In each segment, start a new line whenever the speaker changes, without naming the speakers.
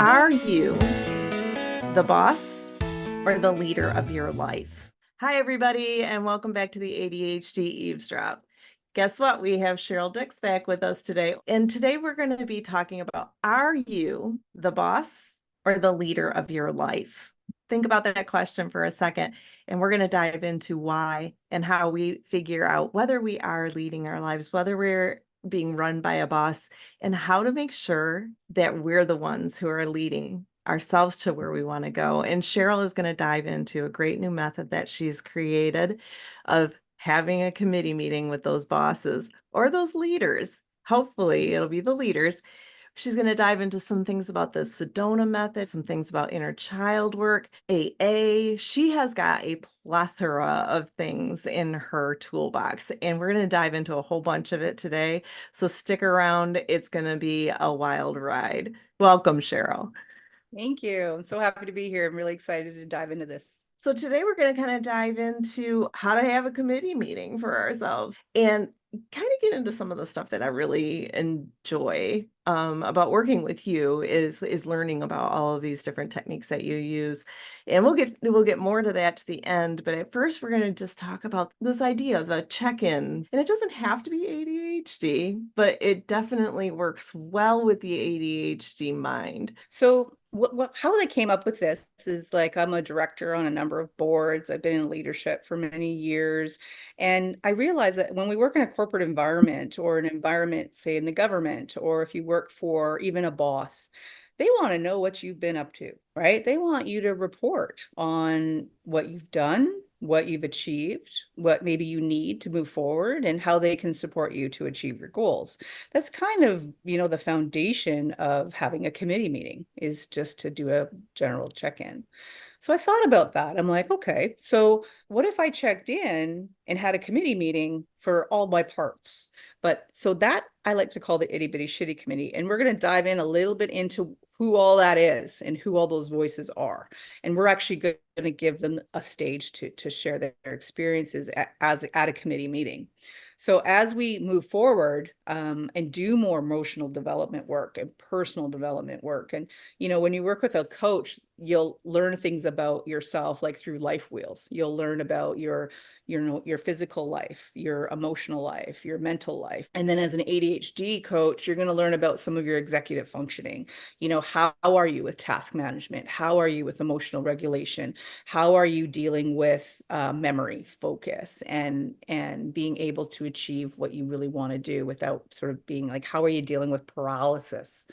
Are you the boss or the leader of your life? Hi, everybody, and welcome back to the ADHD Eavesdrop. Guess what? We have Cheryl Dix back with us today. And today we're going to be talking about, are you the boss or the leader of your life? Think about that question for a second, and we're going to dive into why and how we figure out whether we are leading our lives, whether we're being run by a boss, and how to make sure that we're the ones who are leading ourselves to where we want to go. And Cheryl is going to dive into a great new method that she's created of having a committee meeting with those bosses or those leaders. Hopefully, it'll be the leaders. She's going to dive into some things about the Sedona Method, some things about inner child work, AA. She has got a plethora of things in her toolbox, and we're going to dive into a whole bunch of it today. So stick around. It's going to be a wild ride. Welcome, Cheryl.
Thank you. I'm so happy to be here. I'm really excited to dive into this.
So today we're going to kind of dive into how to have a committee meeting for ourselves and kind of get into some of the stuff that I really enjoy about working with you is learning about all of these different techniques that you use. And we'll get more to that to the end, but at first we're going to just talk about this idea of a check-in. And it doesn't have to be ADHD, but it definitely works well with the ADHD mind.
So how I came up with this is like I'm a director on a number of boards. I've been in leadership for many years. And I realize that when we work in a corporate environment or an environment, say in the government, or if you work for even a boss, they want to know what you've been up to, right? They want you to report on what you've done, what you've achieved, what maybe you need to move forward, and how they can support you to achieve your goals. That's kind of, the foundation of having a committee meeting is just to do a general check-in. So I thought about that. I'm like, okay, so what if I checked in and had a committee meeting for all my parts? But so that I like to call the itty bitty shitty committee. And we're going to dive in a little bit into who all that is and who all those voices are. And we're actually going to give them a stage to share their experiences as at a committee meeting. So as we move forward and do more emotional development work and personal development work, and when you work with a coach, you'll learn things about yourself, like through life wheels. You'll learn about your physical life, your emotional life, your mental life. And then as an ADHD coach, you're going to learn about some of your executive functioning. How are you with task management? How are you with emotional regulation? How are you dealing with memory, focus, and being able to achieve what you really want to do without sort of being like, how are you dealing with paralysis?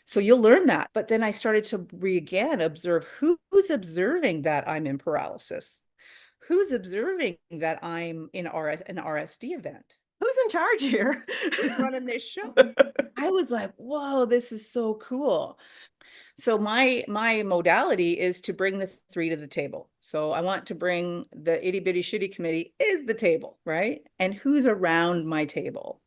So you'll learn that. But then I started to again observe who's observing that I'm in paralysis, who's observing that I'm in an RSD event,
Who's in charge here?
who's running this show. I was like, whoa, this is so cool. So my modality is to bring the three to the table. So I want to bring the itty bitty shitty committee is the table, right? And who's around my table.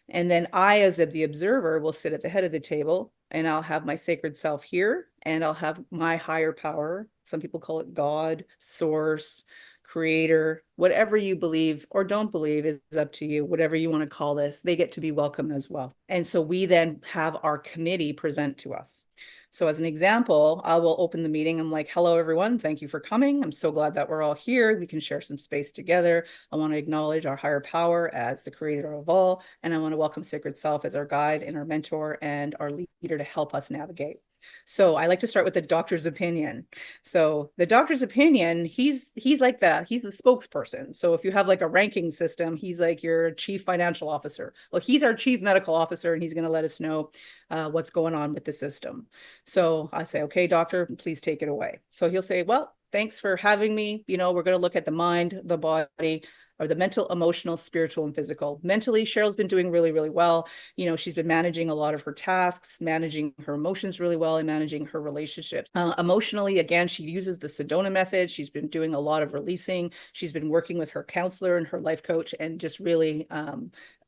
And then I, as the observer, will sit at the head of the table and I'll have my sacred self here and I'll have my higher power. Some people call it God, source, creator, whatever you believe or don't believe is up to you. Whatever you want to call this, they get to be welcome as well. And so we then have our committee present to us. So as an example, I will open the meeting. I'm like, hello, everyone. Thank you for coming. I'm so glad that we're all here. We can share some space together. I want to acknowledge our higher power as the creator of all. And I want to welcome Sacred Self as our guide and our mentor and our leader to help us navigate. So I like to start with the doctor's opinion. So the doctor's opinion, he's the spokesperson. So if you have like a ranking system, he's like your chief financial officer. Well, he's our chief medical officer, and he's going to let us know what's going on with the system. So I say, okay, doctor, please take it away. So he'll say, well, thanks for having me. We're going to look at the mind, the body, or the mental, emotional, spiritual, and physical. Mentally, Cheryl's been doing really, really well. She's been managing a lot of her tasks, managing her emotions really well, and managing her relationships. Emotionally, again, she uses the Sedona Method. She's been doing a lot of releasing. She's been working with her counselor and her life coach, and just really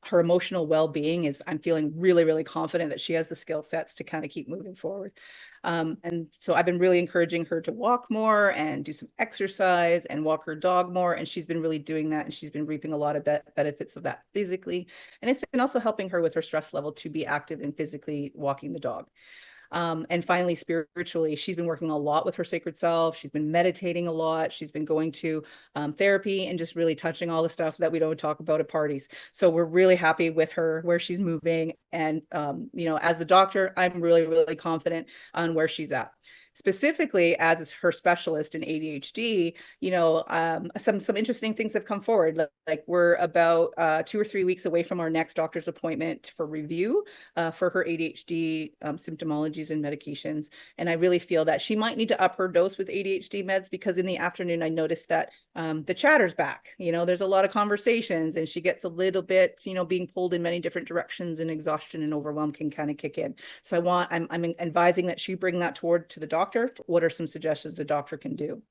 her emotional well-being is, I'm feeling really, really confident that she has the skill sets to kind of keep moving forward. And so I've been really encouraging her to walk more and do some exercise and walk her dog more. And she's been really doing that. And she's been reaping a lot of benefits of that physically. And it's been also helping her with her stress level to be active and physically walking the dog. And finally, spiritually, she's been working a lot with her sacred self. She's been meditating a lot. She's been going to therapy and just really touching all the stuff that we don't talk about at parties. So we're really happy with her, where she's moving. And, as the doctor, I'm really, really confident on where she's at. Specifically, as her specialist in ADHD, some interesting things have come forward. Like we're about 2 or 3 weeks away from our next doctor's appointment for review for her ADHD symptomologies and medications. And I really feel that she might need to up her dose with ADHD meds, because in the afternoon, I noticed that the chatter's back. There's a lot of conversations, and she gets a little bit, being pulled in many different directions, and exhaustion and overwhelm can kind of kick in. So I'm advising that she bring that toward to the doctor. What are some suggestions the doctor can do?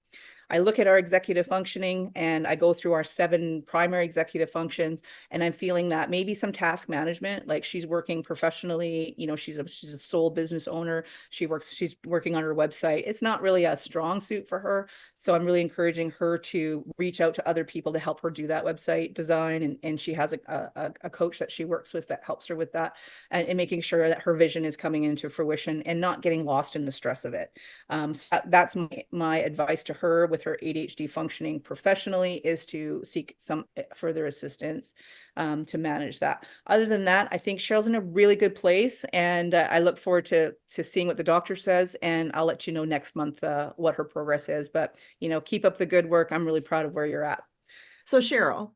I look at our executive functioning, and I go through our 7 primary executive functions, and I'm feeling that maybe some task management, like she's working professionally, she's a sole business owner. She's working on her website. It's not really a strong suit for her. So I'm really encouraging her to reach out to other people to help her do that website design. And she has a coach that she works with that helps her with that, and making sure that her vision is coming into fruition and not getting lost in the stress of it. So that's my advice to her with her ADHD functioning professionally, is to seek some further assistance to manage that. Other than that, I think Cheryl's in a really good place, and I look forward to seeing what the doctor says, and I'll let you know next month what her progress is. But keep up the good work. I'm really proud of where you're at.
So Cheryl,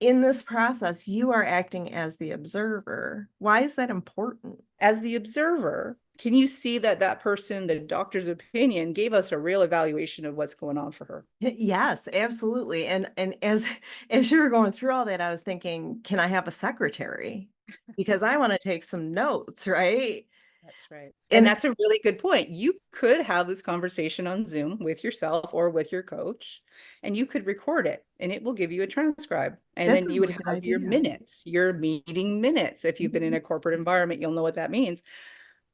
in this process, you are acting as the observer. Why is that important?
As the observer, can you see that person, the doctor's opinion, gave us a real evaluation of what's going on for her?
Yes, absolutely. And as you were going through all that, I was thinking, can I have a secretary? Because I want to take some notes, right?
That's right. And
And
that's a really good point. You could have this conversation on Zoom with yourself or with your coach, and you could record it, and it will give you a transcribe. And
that's
then
a
you would
really good
have your
idea.
minutes, your meeting minutes. If you've been in
Mhm.
a corporate environment, you'll know what that means.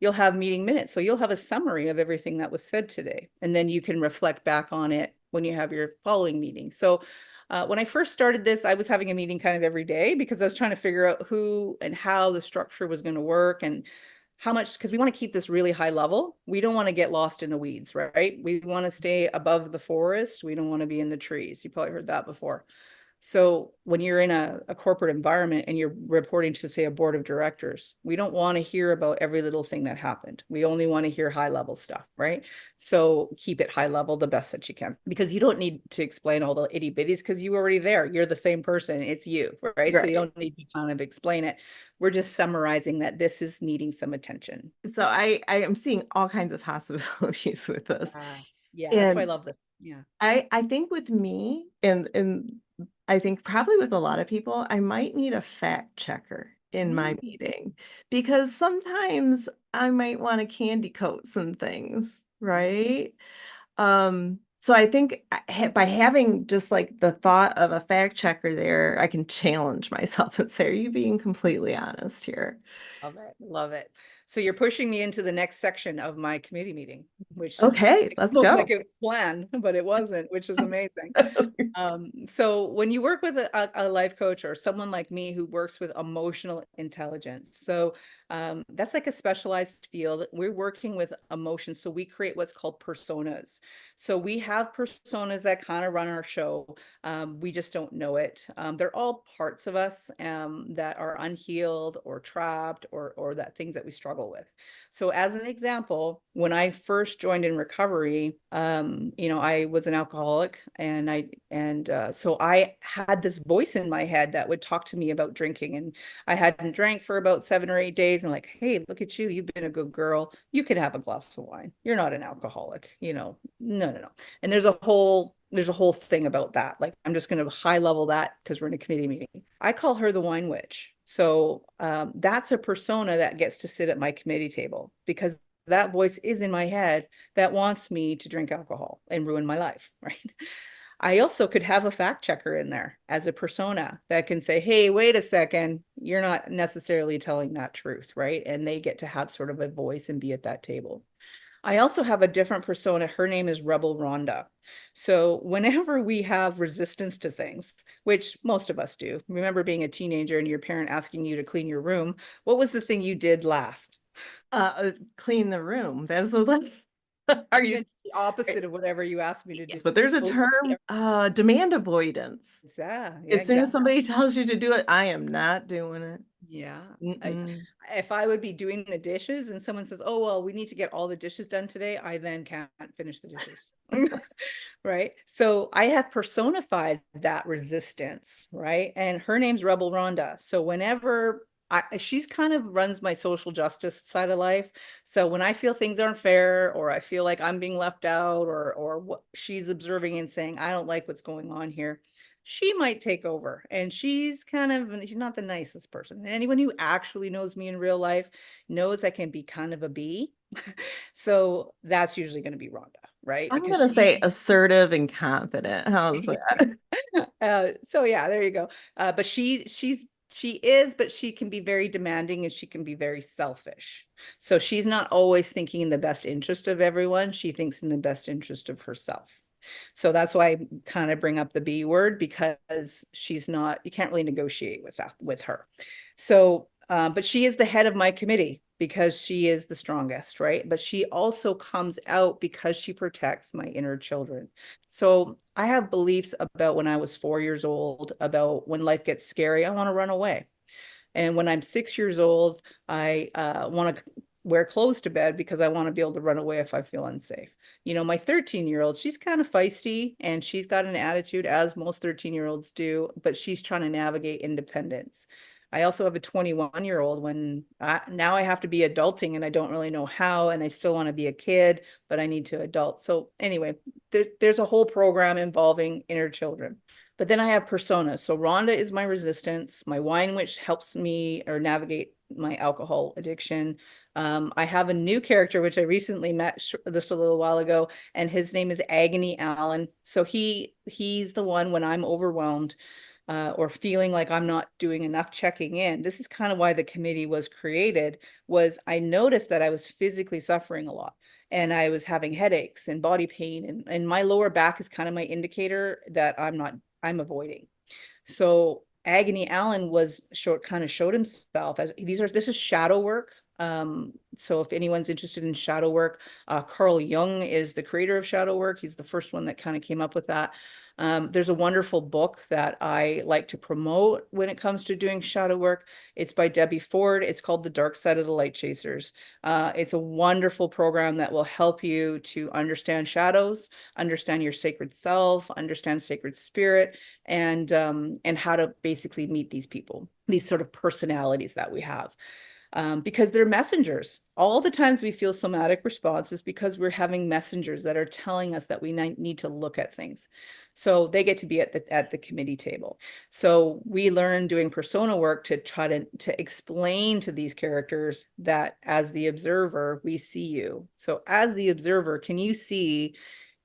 You'll have meeting minutes. So you'll have a summary of everything that was said today. And then you can reflect back on it when you have your following meeting. So when I first started this, I was having a meeting kind of every day, because I was trying to figure out who and how the structure was going to work, and how much, because we want to keep this really high level. We don't want to get lost in the weeds, right? We want to stay above the forest. We don't want to be in the trees. You probably heard that before. So when you're in a corporate environment and you're reporting to, say, a board of directors, we don't want to hear about every little thing that happened. We only want to hear high level stuff, right? So keep it high level the best that you can, because you don't need to explain all the itty bitties, because you're already there. You're the same person. It's you, right? So you
Right.
don't need to kind of explain it. We're just summarizing that this is needing some attention.
So I am seeing all kinds of possibilities with this.
Yeah, that's why I
And
love this. Yeah.
I think with me, and I think probably with a lot of people, I might need a fact checker in my
Mm.
meeting, because sometimes I might want to candy coat some things, right? So I think by having just like the thought of a fact checker there, I can challenge myself and say, are you being completely honest here?
Love it. Love it. So you're pushing me into the next section of my committee meeting, which is
Okay, let's
almost like
go.
a plan, but it wasn't, which is amazing. So when you work with a life coach, or someone like me who works with emotional intelligence, so that's like a specialized field. We're working with emotions, so we create what's called personas. So we have personas that kind of run our show. We just don't know it. They're all parts of us that are unhealed or trapped, or that things that we struggle with. So as an example, when I first joined in recovery, I was an alcoholic, so I had this voice in my head that would talk to me about drinking, and I hadn't drank for about 7 or 8 days, and like, hey, look at you, you've been a good girl. You can have a glass of wine. You're not an alcoholic, no, no, no. And there's a whole thing about that. Like, I'm just going to high level that because we're in a committee meeting. I call her the wine witch. So that's a persona that gets to sit at my committee table, because that voice is in my head that wants me to drink alcohol and ruin my life, right? I also could have a fact checker in there as a persona that can say, hey, wait a second, you're not necessarily telling that truth, right? And they get to have sort of a voice and be at that table. I also have a different persona. Her name is Rebel Rhonda. So whenever we have resistance to things, which most of us do, remember being a teenager and your parent asking you to clean your room, what was the thing you did last?
Clean the room. That's the are you
The opposite of whatever you asked me to do.
yes, but there's a
OCD,
term, demand avoidance.
yeah, yeah,
As soon as
exactly.
somebody tells you to do it, I am not doing it.
Yeah. I,
Mm-mm.
if I would be doing the dishes and someone says, "Oh, well, we need to get all the dishes done today," I then can't finish the dishes. Right? So I have personified that resistance, right? And her name's Rebel Rhonda. So whenever she's kind of runs my social justice side of life. So when I feel things aren't fair, or I feel like I'm being left out, or what she's observing and saying, I don't like what's going on here, she might take over. And she's not the nicest person. And anyone who actually knows me in real life knows I can be kind of a bee. So that's usually going to be Rhonda, right?
I'm
Because
gonna say
she
assertive and confident. How's that?
so yeah, there you go. But she is, but she can be very demanding and she can be very selfish. So she's not always thinking in the best interest of everyone. She thinks in the best interest of herself. So that's why I kind of bring up the B word, because she's not, you can't really negotiate with that with her. So, but she is the head of my committee because she is the strongest, right? But she also comes out because she protects my inner children. So I have beliefs about when I was 4 years old, about when life gets scary, I want to run away. And when I'm 6 years old, I want to wear clothes to bed because I want to be able to run away if I feel unsafe. You know, my 13-year-old, she's kind of feisty and she's got an attitude, as most 13-year-olds do, but she's trying to navigate independence. I also have a 21-year-old now I have to be adulting and I don't really know how, and I still want to be a kid, but I need to adult. So anyway, there's a whole program involving inner children. But then I have personas. So Rhonda is my resistance. My wine witch helps me or navigate my alcohol addiction. I have a new character, which I recently met just a little while ago, and his name is Agony Allen. So he's the one when I'm overwhelmed, or feeling like I'm not doing enough checking in. This is kind of why the committee was created, was I noticed that I was physically suffering a lot and I was having headaches and body pain, and my lower back is kind of my indicator that I'm avoiding. So Agony Allen kind of showed himself as this is shadow work. So if anyone's interested in shadow work, Carl Jung is the creator of shadow work. He's the first one that kind of came up with that. There's a wonderful book that I like to promote when it comes to doing shadow work. It's by Debbie Ford. It's called The Dark Side of the Light Chasers. It's a wonderful program that will help you to understand shadows, understand your sacred self, understand sacred spirit, and how to basically meet these people, these sort of personalities that we have, because they're messengers. All the times we feel somatic responses because we're having messengers that are telling us that we need to look at things. So they get to be at the committee table. So we learn doing persona work to try to explain to these characters that as the observer, we see you. So as the observer, can you see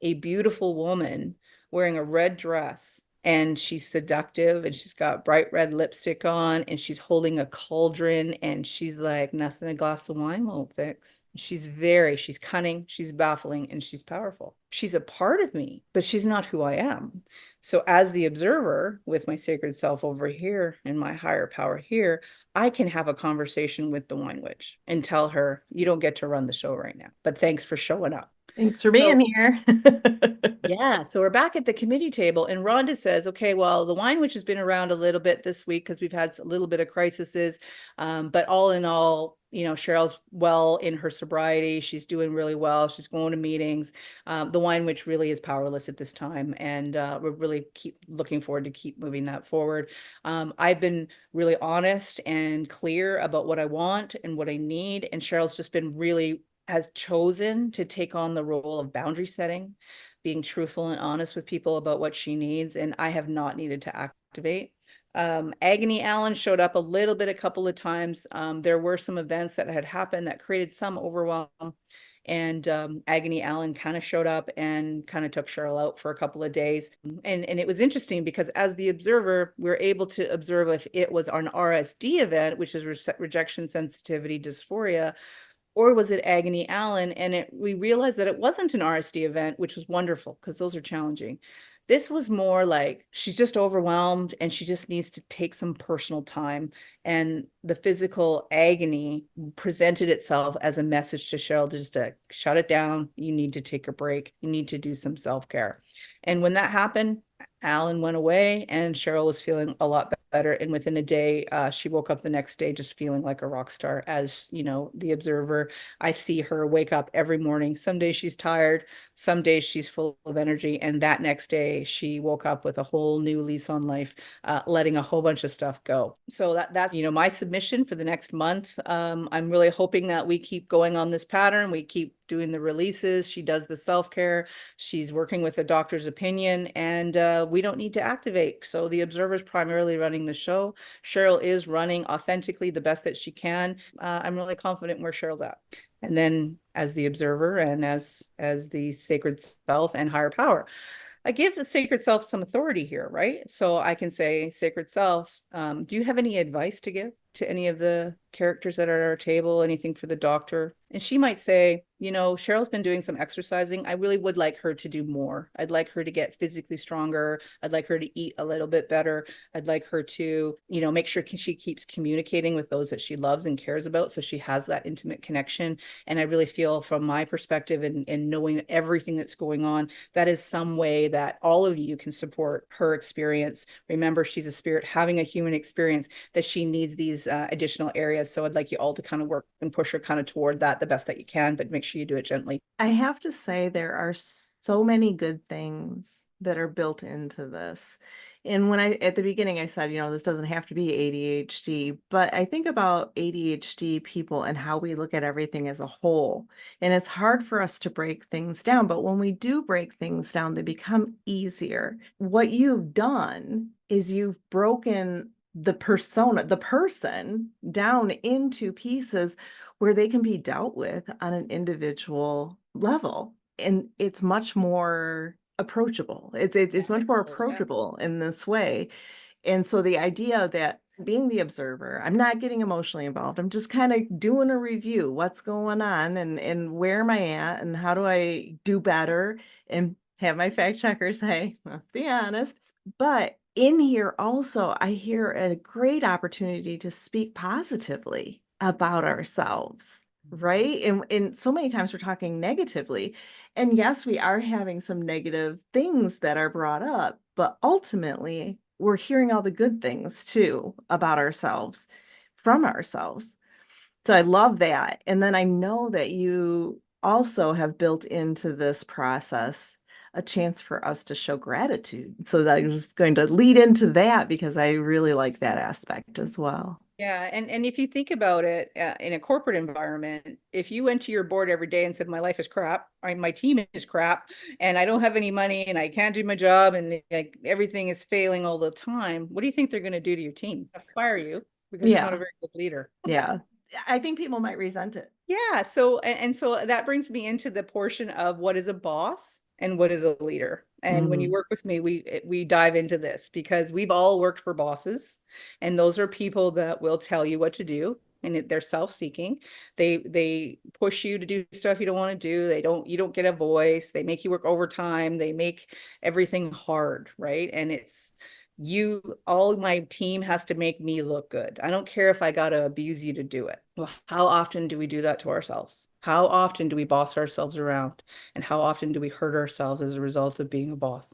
a beautiful woman wearing a red dress, and she's seductive and she's got bright red lipstick on and she's holding a cauldron and she's like, nothing a glass of wine won't fix. She's cunning, she's baffling, and she's powerful. She's a part of me, but she's not who I am. So as the observer with my sacred self over here and my higher power here, I can have a conversation with the wine witch and tell her, you don't get to run the show right now, but thanks for showing up.
Thanks for
So
being here.
yeah, so we're back at the committee table, and Rhonda says, okay, well, the wine witch has been around a little bit this week because we've had a little bit of crises. But all in all, Cheryl's well in her sobriety. She's doing really well. She's going to meetings. The wine witch really is powerless at this time, and we're really keep looking forward to keep moving that forward. I've been really honest and clear about what I want and what I need, and Cheryl's just been really has chosen to take on the role of boundary setting, being truthful and honest with people about what she needs, and I have not needed to activate. Agony Allen showed up a little bit a couple of times. There were some events that had happened that created some overwhelm, and Agony Allen kind of showed up and kind of took Cheryl out for a couple of days. And it was interesting because as the observer, we are able to observe if it was an RSD event, which is rejection sensitivity dysphoria, or was it Agony Allen? And we realized that it wasn't an RSD event, which was wonderful because those are challenging. This was more like she's just overwhelmed and she just needs to take some personal time. And the physical agony presented itself as a message to Cheryl just to shut it down. You need to take a break. You need to do some self-care. And when that happened, Alan went away and Cheryl was feeling a lot better. And within a day, she woke up the next day just feeling like a rock star. As you know, the observer, I see her wake up every morning. Some days she's tired, some days she's full of energy. And that next day, she woke up with a whole new lease on life, letting a whole bunch of stuff go. So that's, my submission for the next month. I'm really hoping that we keep going on this pattern. We keep doing the releases. She does the self-care. She's working with a doctor's opinion, and we don't need to activate. So the observer is primarily running the show. Cheryl is running authentically the best that she can. I'm really confident where Cheryl's at. And then as the observer and as the sacred self and higher power, I give the sacred self some authority here, right? So I can say, sacred self, do you have any advice to give to any of the characters that are at our table, anything for the doctor? And she might say, Cheryl's been doing some exercising. I really would like her to do more. I'd like her to get physically stronger. I'd like her to eat a little bit better. I'd like her to, make sure she keeps communicating with those that she loves and cares about, so she has that intimate connection. And I really feel, from my perspective and knowing everything that's going on, that is some way that all of you can support her experience. Remember, she's a spirit having a human experience, that she needs these additional areas. So I'd like you all to kind of work and push her kind of toward that the best that you can, but make sure you do it gently.
I have to say, there are so many good things that are built into this. And when at the beginning, I said, this doesn't have to be ADHD, but I think about ADHD people and how we look at everything as a whole. And it's hard for us to break things down, but when we do break things down, they become easier. What you've done is you've broken the persona, the person, down into pieces where they can be dealt with on an individual level. And it's much more approachable. It's much more approachable in this way. And so the idea that being the observer, I'm not getting emotionally involved. I'm just kind of doing a review, what's going on and where am I at and how do I do better, and have my fact checker say, let's be honest. But in here also, I hear a great opportunity to speak positively about ourselves, right? And so many times we're talking negatively. And yes, we are having some negative things that are brought up, but ultimately we're hearing all the good things too about ourselves from ourselves. So I love that. And then I know that you also have built into this process a chance for us to show gratitude. So that I was going to lead into that because I really like that aspect as well.
Yeah, and if you think about it, in a corporate environment, if you went to your board every day and said, my life is crap, or my team is crap, and I don't have any money, and I can't do my job, and like everything is failing all the time, what do you think they're going to do to your team? Fire you, because you're not a
Yeah.
very good leader.
Yeah. I think people might resent it.
Yeah, so and so that brings me into the portion of what is a boss and what is a leader. And when you work with me, we dive into this, because we've all worked for bosses, and those are people that will tell you what to do, and they're self-seeking. They push you to do stuff you don't want to do. You don't get a voice. They make you work overtime. They make everything hard, right? And it's all my team has to make me look good. I don't care if I got to abuse you to do it. Well, how often do we do that to ourselves? How often do we boss ourselves around? And how often do we hurt ourselves as a result of being a boss?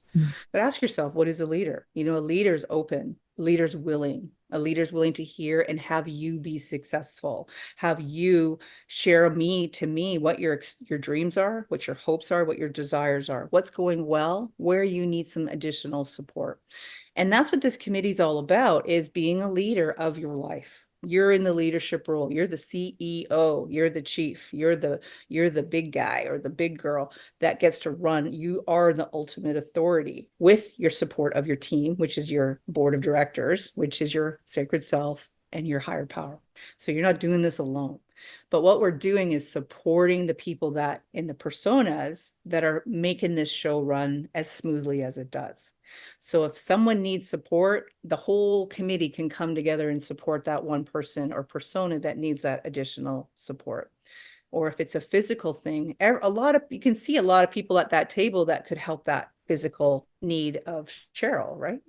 But ask yourself, what is a leader? A leader's open, a leader's willing. A leader's willing to hear and have you be successful. Have you share to me what your dreams are, what your hopes are, what your desires are, what's going well, where you need some additional support. And that's what this committee is all about, is being a leader of your life. You're in the leadership role. You're the CEO. You're the chief. You're the big guy or the big girl that gets to run. You are the ultimate authority, with your support of your team, which is your board of directors, which is your sacred self and your higher power. So you're not doing this alone. But what we're doing is supporting the people that in the personas that are making this show run as smoothly as it does. So if someone needs support, the whole committee can come together and support that one person or persona that needs that additional support. Or if it's a physical thing, you can see a lot of people at that table that could help that physical need of Cheryl, right?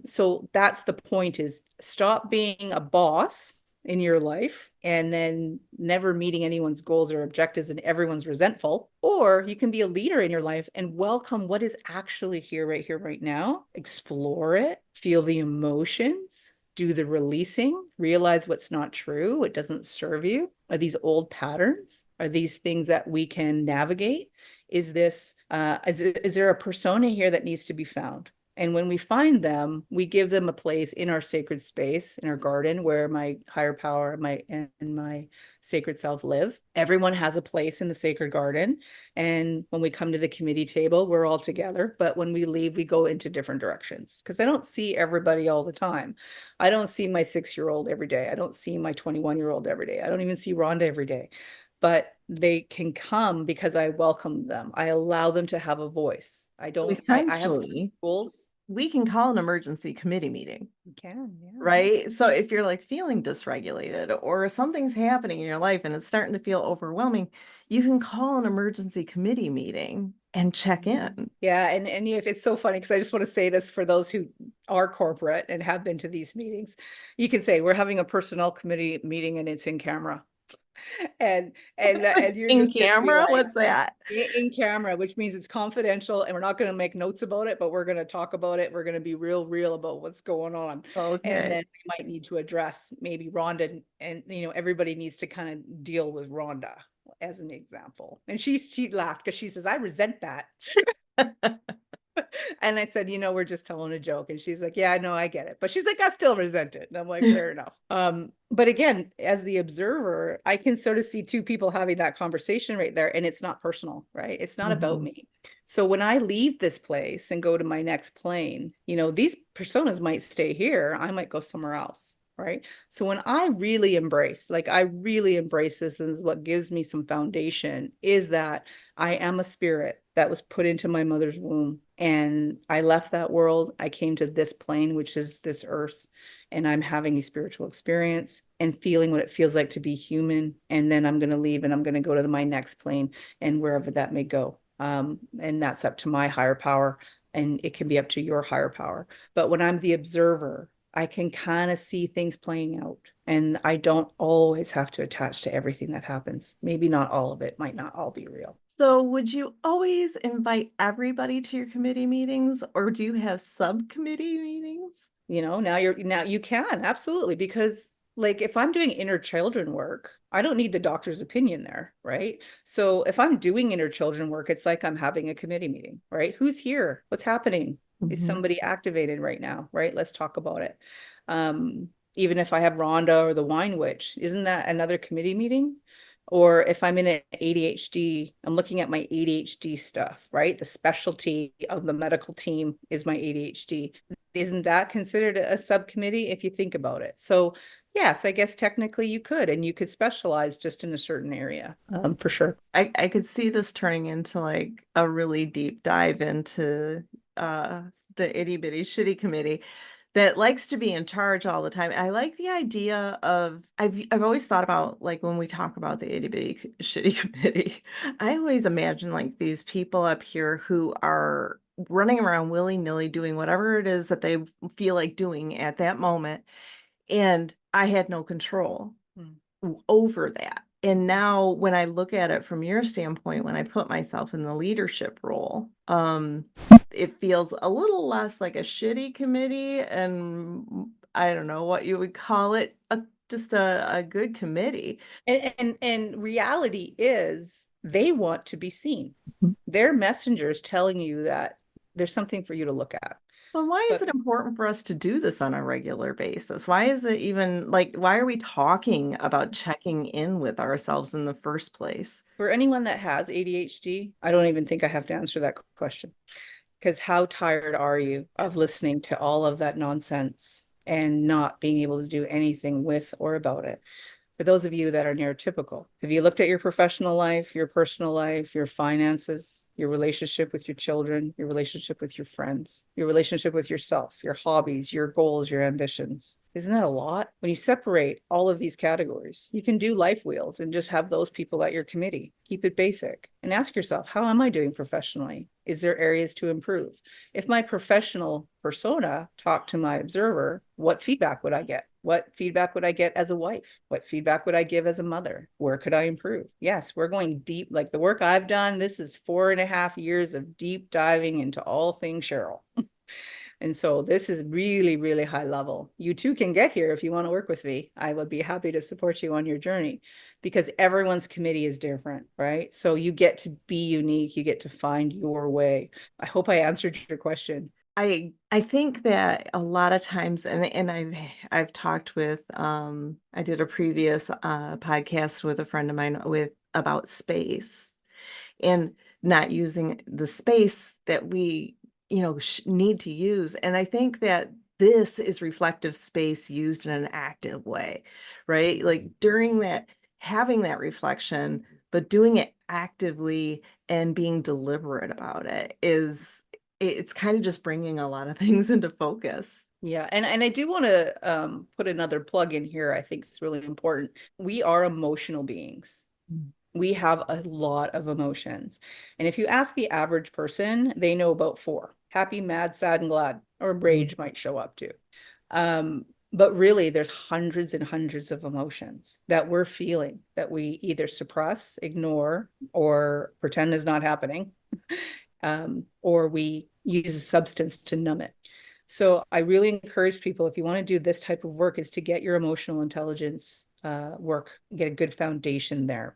So that's the point, is stop being a boss in your life and then never meeting anyone's goals or objectives and everyone's resentful. Or you can be a leader in your life and welcome what is actually here, right now, explore it, feel the emotions, do the releasing, realize what's not true, what doesn't serve you. Are these old patterns? Are these things that we can navigate? Is there a persona here that needs to be found? And when we find them, we give them a place in our sacred space, in our garden, where my higher power, and my sacred self live. Everyone has a place in the sacred garden. And when we come to the committee table, we're all together. But when we leave, we go into different directions, because I don't see everybody all the time. I don't see my 6-year-old every day. I don't see my 21-year-old every day. I don't even see Rhonda every day. But they can come because I welcome them. I allow them to have a voice. I have
Essentially,
goals.
we can call an emergency committee meeting,
You can, yeah.
right? So if you're like feeling dysregulated or something's happening in your life and it's starting to feel overwhelming, you can call an emergency committee meeting and check in.
Yeah, and if it's so funny, because I just want to say this for those who are corporate and have been to these meetings, you can say we're having a personnel committee meeting and it's in camera. And you're
In
just going to be
camera?
like,
What's that?
in camera, which means it's confidential and we're not going to make notes about it, but we're going to talk about it. We're going to be real about what's going on. And
Okay.
then we might need to address maybe Rhonda, and everybody needs to kind of deal with Rhonda as an example. And she laughed because she says, I resent that. And I said, we're just telling a joke. And she's like, yeah, I know, I get it. But she's like, I still resent it. And I'm like, fair enough. But again, as the observer, I can sort of see two people having that conversation right there. And it's not personal, right? It's not about
Mhm.
me. So when I leave this place and go to my next plane, these personas might stay here. I might go somewhere else. Right. So when I really embrace this, and is what gives me some foundation, is that I am a spirit that was put into my mother's womb. And I left that world. I came to this plane, which is this earth. And I'm having a spiritual experience and feeling what it feels like to be human. And then I'm going to leave and I'm going to go to my next plane, and wherever that may go. And that's up to my higher power. And it can be up to your higher power. But when I'm the observer, I can kind of see things playing out, and I don't always have to attach to everything that happens. Maybe not all of it, might not all be real.
So would you always invite everybody to your committee meetings, or do you have subcommittee meetings?
Now you can absolutely, because like if I'm doing inner children work, I don't need the doctor's opinion there, right? So if I'm doing inner children work, it's like I'm having a committee meeting, right? Who's here? What's happening? Is
Mhm.
somebody activated right now, right? Let's talk about it. Even if I have Rhonda or the wine witch, isn't that another committee meeting? Or if I'm in an ADHD, I'm looking at my ADHD stuff, right? The specialty of the medical team is my ADHD. Isn't that considered a subcommittee if you think about it? So yes, I guess technically you could, and you could specialize just in a certain area, for sure.
I could see this turning into like a really deep dive into the itty bitty shitty committee that likes to be in charge all the time. I like the idea of I've always thought about, like, when we talk about the itty bitty shitty committee, I always imagine like these people up here who are running around willy-nilly doing whatever it is that they feel like doing at that moment, and I had no control
Mm.
over that. And now when I look at it from your standpoint, when I put myself in the leadership role, it feels a little less like a shitty committee, and I don't know what you would call it, just a good committee.
And reality is they want to be seen.
Mhm.
They're messengers telling you that there's something for you to look at.
Well, why is
But
it important for us to do this on a regular basis? Why is it even like, why are we talking about checking in with ourselves in the first place?
for anyone that has ADHD, I don't even think I have to answer that question. Because how tired are you of listening to all of that nonsense and not being able to do anything with or about it? For those of you that are neurotypical, have you looked at your professional life, your personal life, your finances, your relationship with your children, your relationship with your friends, your relationship with yourself, your hobbies, your goals, your ambitions? Isn't that a lot? When you separate all of these categories, you can do life wheels and just have those people at your committee. Keep it basic and ask yourself, how am I doing professionally? Is there areas to improve? If my professional persona talked to my observer, what feedback would I get? What feedback would I get as a wife? What feedback would I give as a mother? Where could I improve? Yes, we're going deep. Like the work I've done, this is 4.5 years of deep diving into all things Cheryl. And so this is really, really high level. You too can get here if you want to work with me. I would be happy to support you on your journey because everyone's committee is different, right? So you get to be unique. You get to find your way. I hope I answered your question.
I think that a lot of times, and I've talked with I did a previous podcast with a friend of mine with about space and not using the space that we need to use. And I think that this is reflective space used in an active way, right? Like during that, having that reflection, but doing it actively and being deliberate about it is it's kind of just bringing a lot of things into focus.
Yeah, and I do want to put another plug in here. I think it's really important. We are emotional beings. We have a lot of emotions. And if you ask the average person, they know about four: happy, mad, sad, and glad, or rage might show up too. But really, there's hundreds and hundreds of emotions that we're feeling that we either suppress, ignore, or pretend is not happening, or we use a substance to numb it. So I really encourage people, if you want to do this type of work, is to get your emotional intelligence work, get a good foundation there.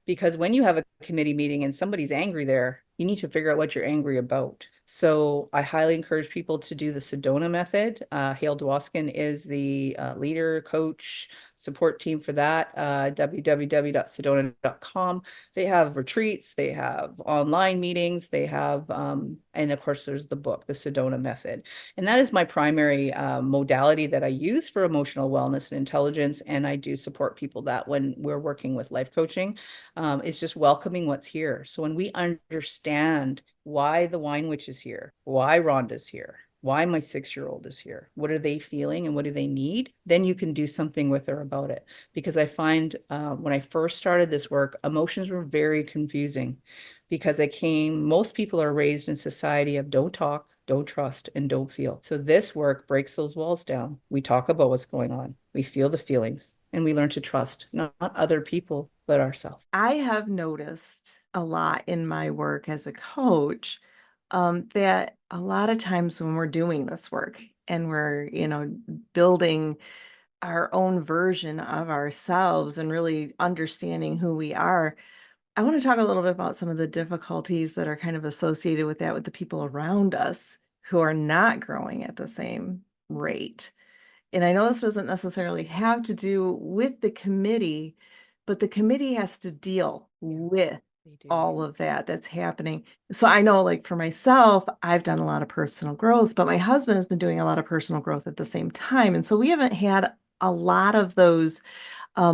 Because when you have a committee meeting and somebody's angry there, you need to figure out what you're angry about. So I highly encourage people to do the Sedona Method. Hale Dwoskin is the leader, coach, support team for that. www.sedona.com. They have retreats, they have online meetings, they have, and of course, there's the book, the Sedona Method. And that is my primary modality that I use for emotional wellness and intelligence. And I do support people that when we're working with life coaching, it's just welcoming what's here. So when we understand why the wine witch is here, why Rhonda's here, why my 6-year-old is here, what are they feeling and what do they need, then you can do something with her about it. Because I find when I first started this work, emotions were very confusing because most people are raised in society of don't talk, don't trust, and don't feel. So this work breaks those walls down. We talk about what's going on. We feel the feelings and we learn to trust not other people, but ourselves.
I have noticed a lot in my work as a coach that a lot of times when we're doing this work and we're, building our own version of ourselves and really understanding who we are, I want to talk a little bit about some of the difficulties that are kind of associated with that with the people around us who are not growing at the same rate. And I know this doesn't necessarily have to do with the committee, but the committee has to deal with
They do.
all of that that's happening. So I know, like for myself, I've done a lot of personal growth, but my husband has been doing a lot of personal growth at the same time. And so we haven't had a lot of those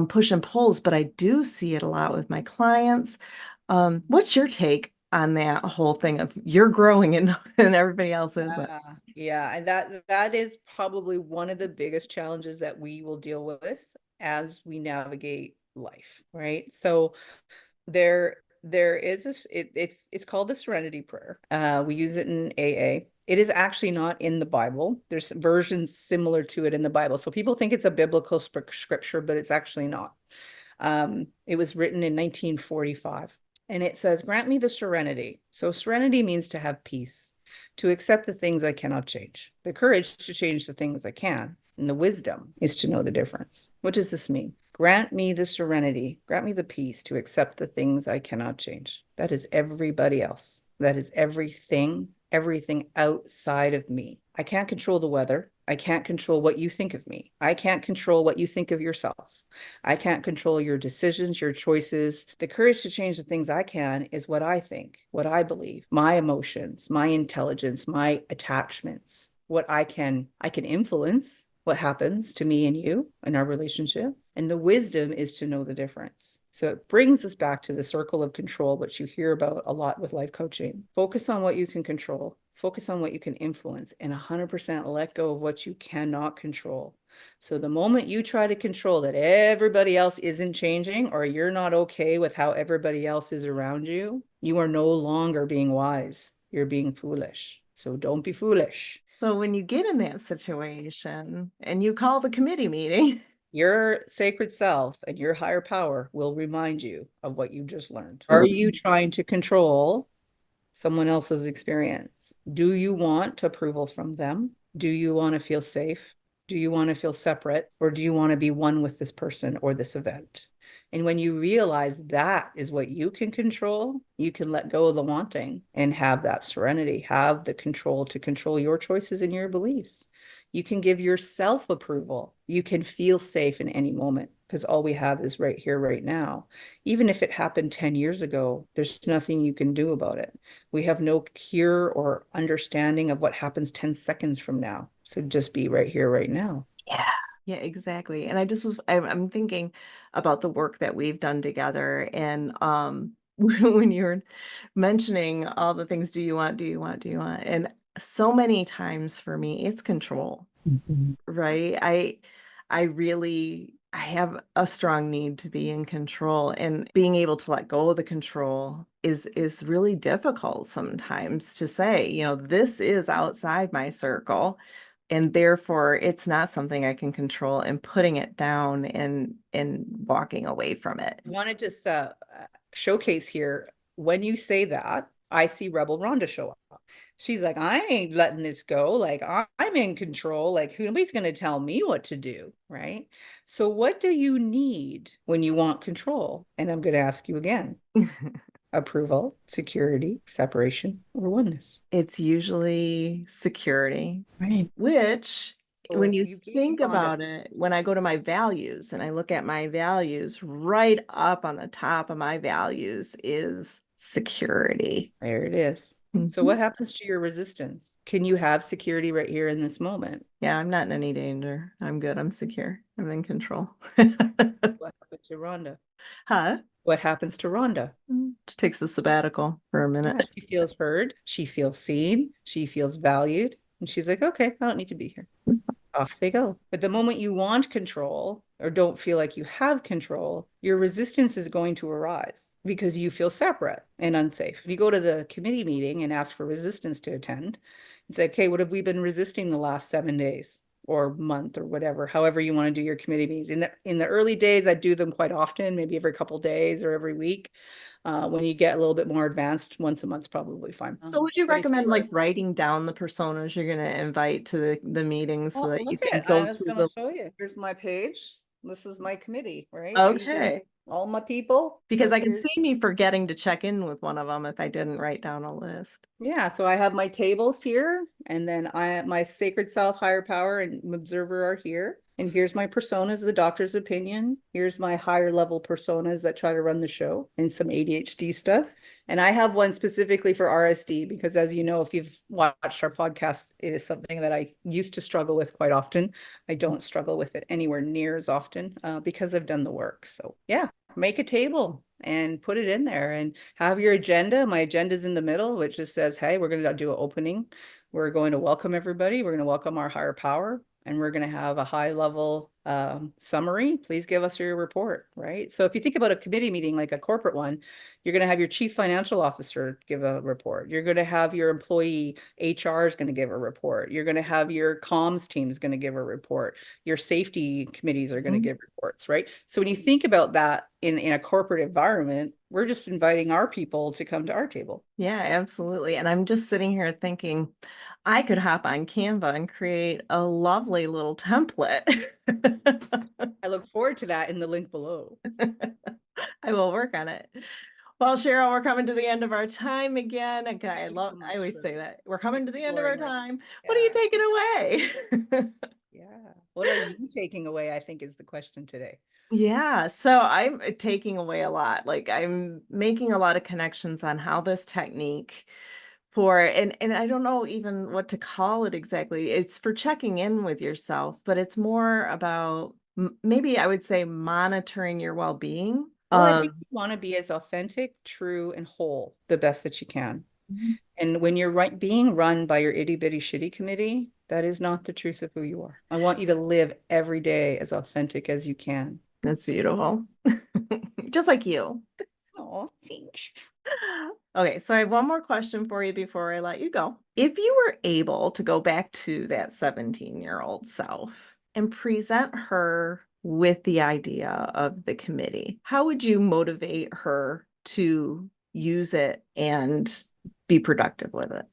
push and pulls, but I do see it a lot with my clients. What's your take on that whole thing of you're growing and, and everybody else isn't?
Yeah, and that is probably one of the biggest challenges that we will deal with as we navigate life, right? So there is it's called the Serenity Prayer. We use it in AA. It is actually not in the Bible. There's versions similar to it in the Bible. So people think it's a biblical scripture, but it's actually not. It was written in 1945, and it says, "Grant me the serenity." So serenity means to have peace, to accept the things I cannot change, the courage to change the things I can, and the wisdom is to know the difference. What does this mean? Grant me the serenity, grant me the peace to accept the things I cannot change. That is everybody else. That is everything outside of me. I can't control the weather. I can't control what you think of me. I can't control what you think of yourself. I can't control your decisions, your choices. The courage to change the things I can is what I think, what I believe, my emotions, my intelligence, my attachments, what I can influence what happens to me and you in our relationship. And the wisdom is to know the difference. So it brings us back to the circle of control, which you hear about a lot with life coaching. Focus on what you can control, focus on what you can influence, and 100% let go of what you cannot control. So the moment you try to control that everybody else isn't changing, or you're not okay with how everybody else is around you, you are no longer being wise. you're being foolish. So don't be foolish.
So when you get in that situation and you call the committee meeting,
Your sacred self and your higher power will remind you of what you just learned. Are you trying to control someone else's experience? Do you want approval from them? Do you want to feel safe? Do you want to feel separate? Or do you want to be one with this person or this event? And when you realize that is what you can control, you can let go of the wanting and have that serenity, have the control to control your choices and your beliefs. You can give yourself approval. You can feel safe in any moment because all we have is right here, right now. Even if it happened 10 years ago, there's nothing you can do about it. We have no cure or understanding of what happens 10 seconds from now. So just be right here, right now.
yeah. Yeah, exactly. And I just was, I'm thinking about the work that we've done together. And when you're mentioning all the things, do you want, do you want, do you want? And so many times for me, it's control, right? I have a strong need to be in control, and being able to let go of the control is really difficult sometimes to say, this is outside my circle, and therefore it's not something I can control, and putting it down and walking away from it.
I want to just showcase here when you say that, I see Rebel Rhonda show up. She's like, I ain't letting this go. Like, I'm in control. Like, nobody's going to tell me what to do. Right. So, what do you need when you want control? And I'm going to ask you again: approval, security, separation, or oneness.
It's usually security,
Right.
which when
So
you
you gave
think
Rhonda.
about it, when I go to my values and I look at my values, right up on the top of my values is security.
There it is. So
Mhm.
what happens to your resistance? Can you have security right here in this moment?
Yeah, I'm not in any danger. I'm good. I'm secure. I'm in control.
What happened to Rhonda?
Huh?
What happens to Rhonda?
She takes a sabbatical for a
Yeah,
minute.
she feels heard, she feels seen, she feels valued, and she's like, okay, I don't need to be here. Off they go. But the moment you want control or don't feel like you have control, your resistance is going to arise because you feel separate and unsafe. You go to the committee meeting and ask for resistance to attend. It's like, okay, what have we been resisting the last 7 days or month or whatever, however you want to do your committee meetings. In the early days, I do them quite often, maybe every couple days or every week. When you get a little bit more advanced, once a month's probably fine.
So would you
But if
recommend
you
like
are,
writing down the personas you're going to invite to the meetings so
well,
that you
look
can
at,
go
I was
through
gonna
the
show you. Here's my page. This is my committee, right? These are
okay.
all my people.
Because
So
I can
here's,
see me forgetting to check in with one of them if I didn't write down a list.
yeah, so I have my tables here, and then my sacred self, higher power, and observer are here. And here's my personas, the doctor's opinion. Here's my higher level personas that try to run the show and some ADHD stuff. And I have one specifically for RSD because, as you know, if you've watched our podcast, it is something that I used to struggle with quite often. I don't struggle with it anywhere near as often because I've done the work. So, yeah, make a table and put it in there and have your agenda. My agenda's in the middle, which just says, hey, we're going to do an opening. We're going to welcome everybody. We're going to welcome our higher power, and we're going to have a high level summary. Please give us your report, right? So if you think about a committee meeting, like a corporate one, you're going to have your chief financial officer give a report. You're going to have your employee HR is going to give a report. You're going to have your comms team is going to give a report. Your safety committees are going to
Mhm.
give reports, right? So when you think about that in a corporate environment, we're just inviting our people to come to our table.
Yeah, absolutely. And I'm just sitting here thinking I could hop on Canva and create a lovely little template.
I look forward to that in the link below.
I will work on it. Well, Cheryl, we're coming to the end of our time again. Okay,
Thank you so
I
much
always
for
say that. We're coming to the end of our
exploring our,
time. What are you
yeah,
taking away?
yeah. What are you taking away, I think is the question today.
Yeah, so I'm taking away a lot. Like I'm making a lot of connections on how this technique for and I don't know even what to call it exactly. It's for checking in with yourself, but it's more about maybe I would say monitoring your well-being.
Well, I think you want to be as authentic, true, and whole the best that you can.
Mhm.
And when you're being run by your itty bitty shitty committee, that is not the truth of who you are. I want you to live every day as authentic as you can.
That's beautiful. Just like you.
Oh, thanks.
Okay, so I have one more question for you before I let you go. If you were able to go back to that 17-year-old self and present her with the idea of the committee, how would you motivate her to use it and be productive with it?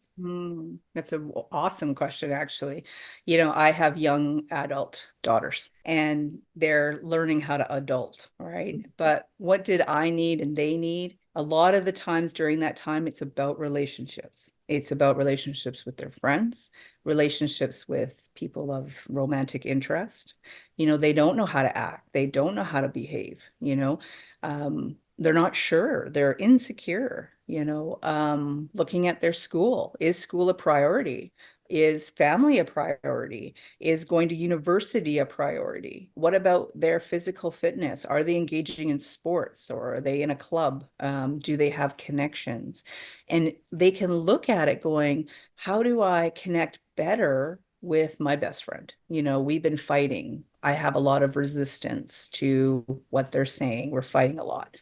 That's an awesome question, actually. You know, I have young adult daughters and they're learning how to adult, right? But what did I need and they need? A lot of the times during that time, it's about relationships. It's about relationships with their friends, relationships with people of romantic interest. You know, they don't know how to act, they don't know how to behave, you know. They're not sure, they're insecure, you know, looking at their school. Is school a priority? Is family a priority? Is going to university a priority? What about their physical fitness? Are they engaging in sports or are they in a club? Do they have connections? And they can look at it going, how do I connect better with my best friend? You know, we've been fighting. I have a lot of resistance to what they're saying. We're fighting a lot.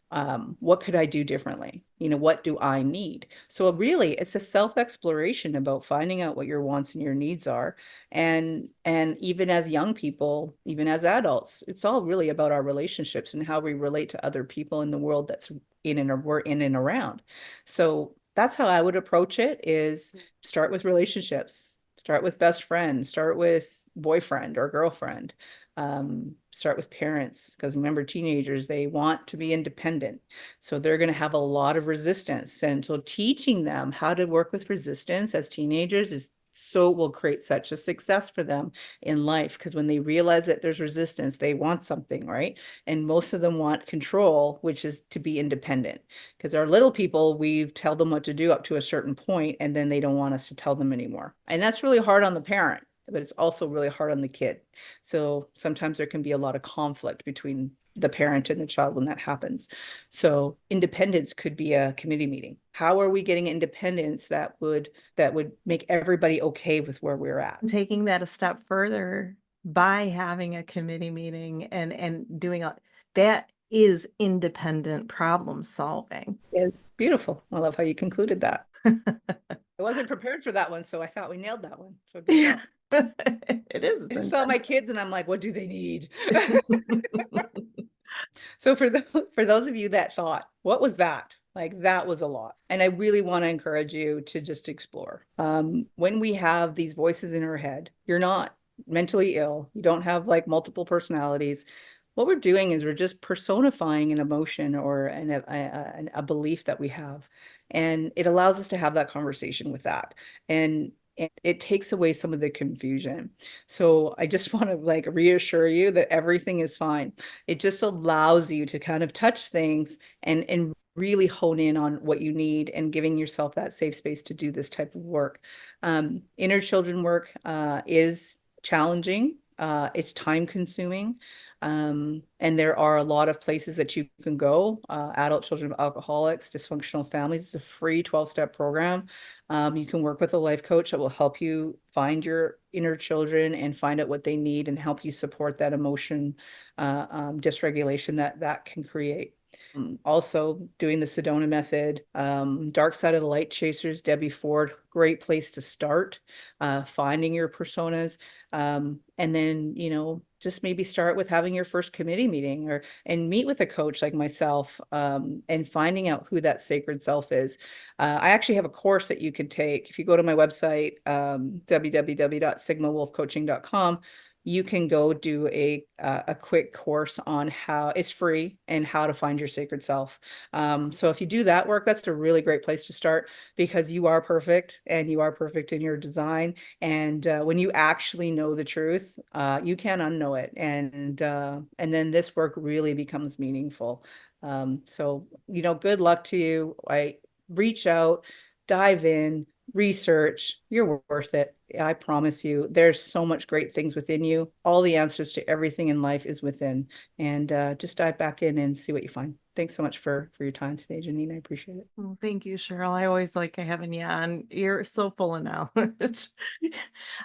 What could I do differently? You know, what do I need? So really, it's a self-exploration about finding out what your wants and your needs are. And even as young people, even as adults, it's all really about our relationships and how we relate to other people in the world that's in and or we're in and around. So that's how I would approach it is start with relationships, start with best friend, start with boyfriend or girlfriend, start with parents, because remember, teenagers, they want to be independent. So they're going to have a lot of resistance. And so teaching them how to work with resistance as teenagers is so will create such a success for them in life because when they realize that there's resistance, they want something, right? And most of them want control, which is to be independent. Because our little people, we tell them what to do up to a certain point, and then they don't want us to tell them anymore. And that's really hard on the parent, but it's also really hard on the kid. So sometimes there can be a lot of conflict between the parent and the child when that happens. So independence could be a committee meeting. How are we getting independence that would make everybody okay with where we're at?
Taking that a step further by having a committee meeting and doing that is independent problem solving.
It's beautiful. I love how you concluded that. I wasn't prepared for that one, so I thought we nailed that one. So good job.
It is.
I just saw my kids and I'm like, what do they need?
Intentional.
So for those of you that thought, what was that? Like that was a lot. And I really want to encourage you to just explore. When we have these voices in our head, you're not mentally ill. You don't have like multiple personalities. What we're doing is we're just personifying an emotion or a belief that we have. And it allows us to have that conversation with that. And it takes away some of the confusion. So I just want to like reassure you that everything is fine. It just allows you to kind of touch things and really hone in on what you need and giving yourself that safe space to do this type of work. Inner children work is challenging. It's time consuming. And there are a lot of places that you can go. Adult children of alcoholics, dysfunctional families. It's a free 12-step program. You can work with a life coach that will help you find your inner children and find out what they need and help you support that emotion dysregulation that can create. Also doing the Sedona Method, Dark Side of the Light Chasers, Debbie Ford, great place to start, finding your personas. And then, you know, just maybe start with having your first committee meeting and meet with a coach like myself and finding out who that sacred self is. I actually have a course that you can take. If you go to my website, www.sigmawolfcoaching.com, you can go do a quick course on how it's free and how to find your sacred self. So if you do that work, that's a really great place to start because you are perfect and you are perfect in your design. And when you actually know the truth, you can unknow it. And then this work really becomes meaningful. So, you know, good luck to you. I reach out, dive in, research. You're worth it. I promise you, there's so much great things within you. All the answers to everything in life is within. And just dive back in and see what you find. Thank Thanks so much for your time today, Janine. I appreciate it.
Well, thank you, Cheryl. I always like having you on. You're so full of knowledge.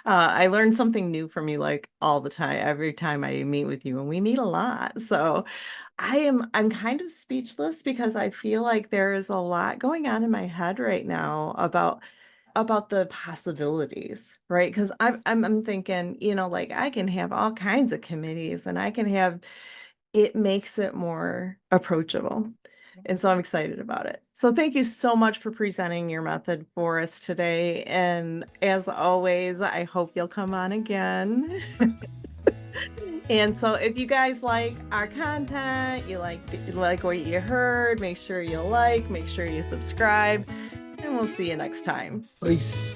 I learn something new from you like all the time, every time I meet with you, and we meet a lot. So I'm kind of speechless because I feel like there is a lot going on in my head right now about the possibilities, right? Because I'm thinking, like I can have all kinds of committees and I can have it makes it more approachable. And so I'm excited about it. So thank you so much for presenting your method for us today. And as always, I hope you'll come on again. And so if you guys like our content, you like what you heard, make sure you like, make sure you subscribe, and we'll see you next time.
Peace.